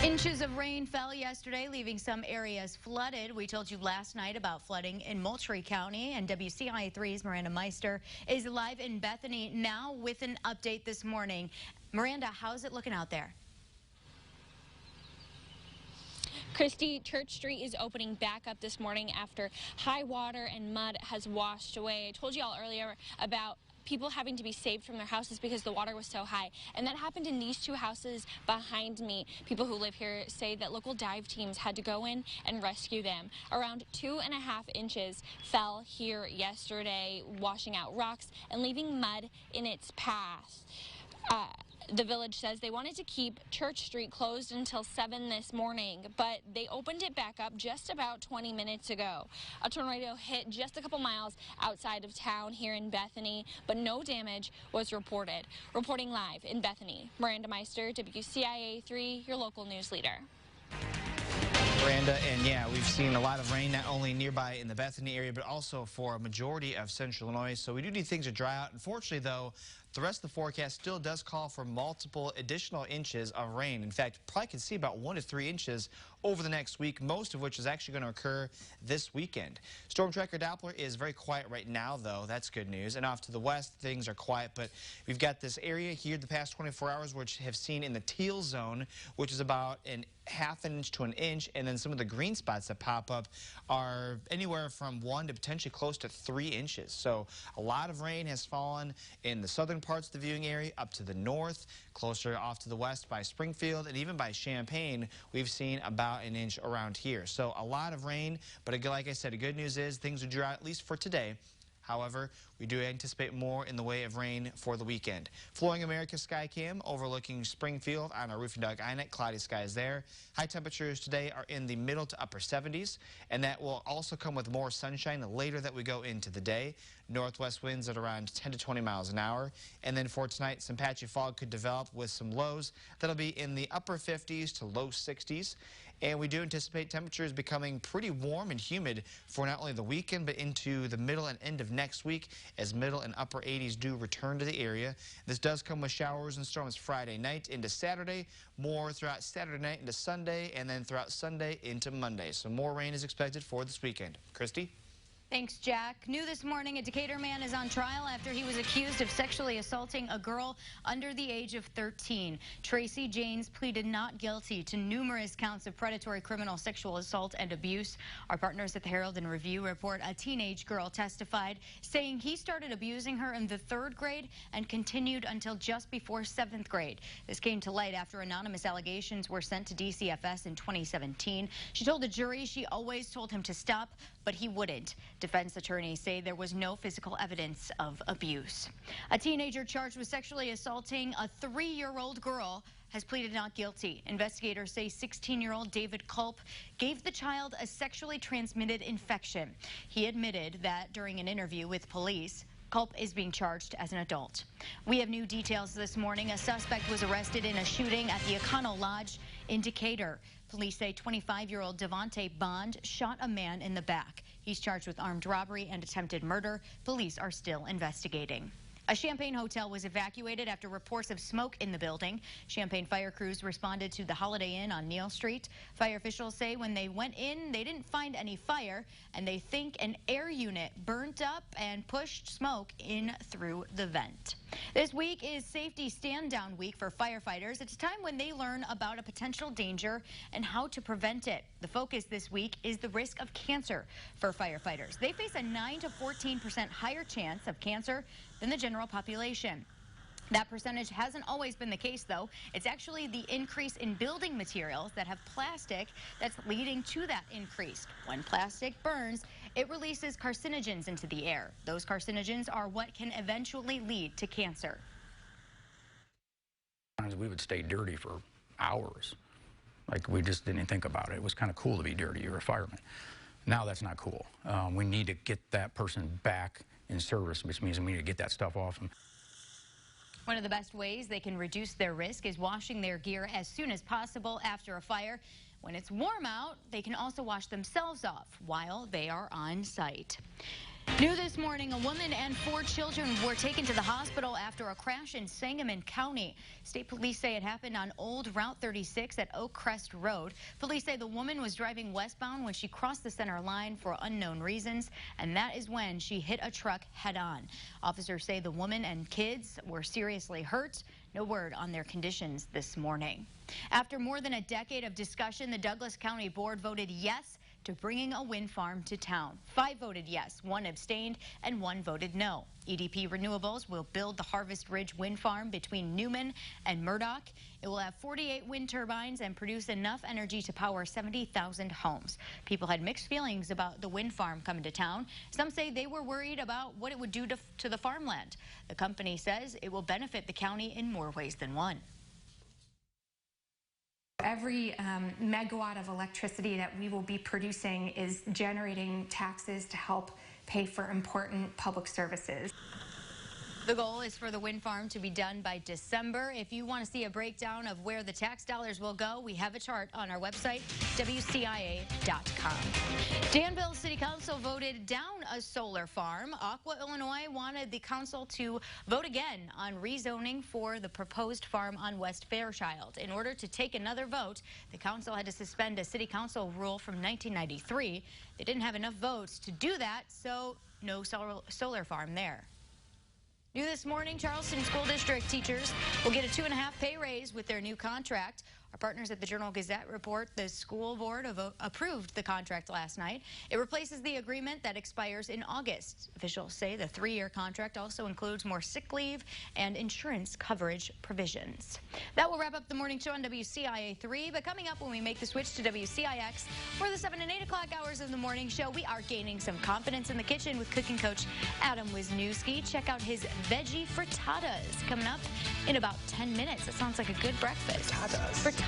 Inches of rain fell yesterday, leaving some areas flooded. We told you last night about flooding in Moultrie County, and WCIA3's Miranda Meister is live in Bethany now with an update this morning. Miranda, how's it looking out there? Christy, Church Street is opening back up this morning after high water and mud has washed away. I told you all earlier about people having to be saved from their houses because the water was so high. And that happened in these two houses behind me. People who live here say that local dive teams had to go in and rescue them. Around 2.5 inches fell here yesterday, washing out rocks and leaving mud in its path. The village says they wanted to keep Church Street closed until 7 this morning, but they opened it back up just about 20 minutes ago. A tornado hit just a couple miles outside of town here in Bethany, but no damage was reported. Reporting live in Bethany, Miranda Meister, WCIA3, your local news leader. Miranda, and yeah, we've seen a lot of rain, not only nearby in the Bethany area, but also for a majority of central Illinois. So we do need things to dry out. Unfortunately, though, the rest of the forecast still does call for multiple additional inches of rain. In fact, probably could see about 1 to 3 inches over the next week, most of which is actually going to occur this weekend. Storm Tracker Doppler is very quiet right now, though. That's good news. And off to the west, things are quiet, but we've got this area here the past 24 hours, which have seen in the teal zone, which is about an ½ inch to an inch, and then some of the green spots that pop up are anywhere from 1 to potentially close to 3 inches. So a lot of rain has fallen in the southern parts of the viewing area, up to the north, closer off to the west by Springfield, and even by Champaign, we've seen about an inch around here. So a lot of rain, but like I said, the good news is things are dry, at least for today. However, we do anticipate more in the way of rain for the weekend. Flooring America Skycam overlooking Springfield on our Roofing Dog INET. Cloudy skies there. High temperatures today are in the middle to upper 70s, and that will also come with more sunshine the later that we go into the day. Northwest winds at around 10 to 20 miles an hour. And then for tonight, some patchy fog could develop with some lows that'll be in the upper 50s to low 60s. And we do anticipate temperatures becoming pretty warm and humid for not only the weekend, but into the middle and end of next week as middle and upper 80s do return to the area. This does come with showers and storms Friday night into Saturday, more throughout Saturday night into Sunday, and then throughout Sunday into Monday. So more rain is expected for this weekend. Christy? Thanks, Jack. New this morning, a Decatur man is on trial after he was accused of sexually assaulting a girl under the age of 13. Tracy Janes pleaded not guilty to numerous counts of predatory criminal sexual assault and abuse. Our partners at the Herald and Review report a teenage girl testified, saying he started abusing her in the 3rd grade and continued until just before 7th grade. This came to light after anonymous allegations were sent to DCFS in 2017. She told the jury she always told him to stop, but he wouldn't. Defense attorneys say there was no physical evidence of abuse. A teenager charged with sexually assaulting a 3-year-old girl has pleaded not guilty. Investigators say 16-year-old David Culp gave the child a sexually transmitted infection. He admitted that during an interview with police. Culp is being charged as an adult. We have new details this morning. A suspect was arrested in a shooting at the Econo Lodge in Decatur. Police say 25-year-old Devontae Bond shot a man in the back. He's charged with armed robbery and attempted murder. Police are still investigating. A Champaign hotel was evacuated after reports of smoke in the building. Champaign fire crews responded to the Holiday Inn on Neal Street. Fire officials say when they went in, they didn't find any fire, and they think an air unit burnt up and pushed smoke in through the vent. This week is Safety Stand-Down Week for firefighters. It's a time when they learn about a potential danger and how to prevent it. The focus this week is the risk of cancer for firefighters. They face a 9 to 14% higher chance of cancer than the general population. That percentage hasn't always been the case, though. It's actually the increase in building materials that have plastic that's leading to that increase. When plastic burns, it releases carcinogens into the air. Those carcinogens are what can eventually lead to cancer. We would stay dirty for hours. Like, we just didn't think about it. It was kind of cool to be dirty. You're a fireman. Now that's not cool. We need to get that person back in service, which means we need to get that stuff off them. One of the best ways they can reduce their risk is washing their gear as soon as possible after a fire. When it's warm out, they can also wash themselves off while they are on site. New this morning, a woman and 4 children were taken to the hospital after a crash in Sangamon County. State police say it happened on Old Route 36 at Oak Crest Road. Police say the woman was driving westbound when she crossed the center line for unknown reasons, and that is when she hit a truck head-on. Officers say the woman and kids were seriously hurt. No word on their conditions this morning. After more than a decade of discussion, the Douglas County Board voted yes to bringing a wind farm to town. 5 voted yes, 1 abstained, and 1 voted no. EDP Renewables will build the Harvest Ridge Wind Farm between Newman and Murdoch. It will have 48 wind turbines and produce enough energy to power 70,000 homes. People had mixed feelings about the wind farm coming to town. Some say they were worried about what it would do to the farmland. The company says it will benefit the county in more ways than one. Every megawatt of electricity that we will be producing is generating taxes to help pay for important public services. The goal is for the wind farm to be done by December. If you want to see a breakdown of where the tax dollars will go, we have a chart on our website, WCIA.com. Danville City Council voted down a solar farm. Aqua Illinois wanted the council to vote again on rezoning for the proposed farm on West Fairchild. In order to take another vote, the council had to suspend a city council rule from 1993. They didn't have enough votes to do that, so no solar farm there. New this morning, Charleston School District teachers will get a 2.5 pay raise with their new contract. Our partners at the Journal-Gazette report the school board approved the contract last night. It replaces the agreement that expires in August. Officials say the 3-year contract also includes more sick leave and insurance coverage provisions. That will wrap up the morning show on WCIA 3. But coming up when we make the switch to WCIX for the 7 and 8 o'clock hours of the morning show, we are gaining some confidence in the kitchen with cooking coach Adam Wisniewski. Check out his veggie frittatas coming up in about 10 minutes. That sounds like a good breakfast. Frittatas.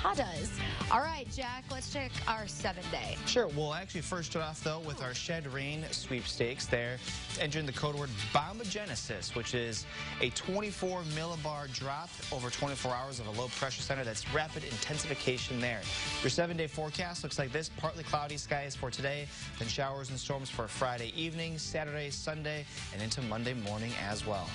All right, Jack, let's check our 7-day. Sure. We'll actually first start off, though, with our Shed Rain sweepstakes there. Entering the code word Bombogenesis, which is a 24 millibar drop over 24 hours of a low pressure center. That's rapid intensification there. Your 7-day forecast looks like this. Partly cloudy skies for today, then showers and storms for Friday evening, Saturday, Sunday, and into Monday morning as well.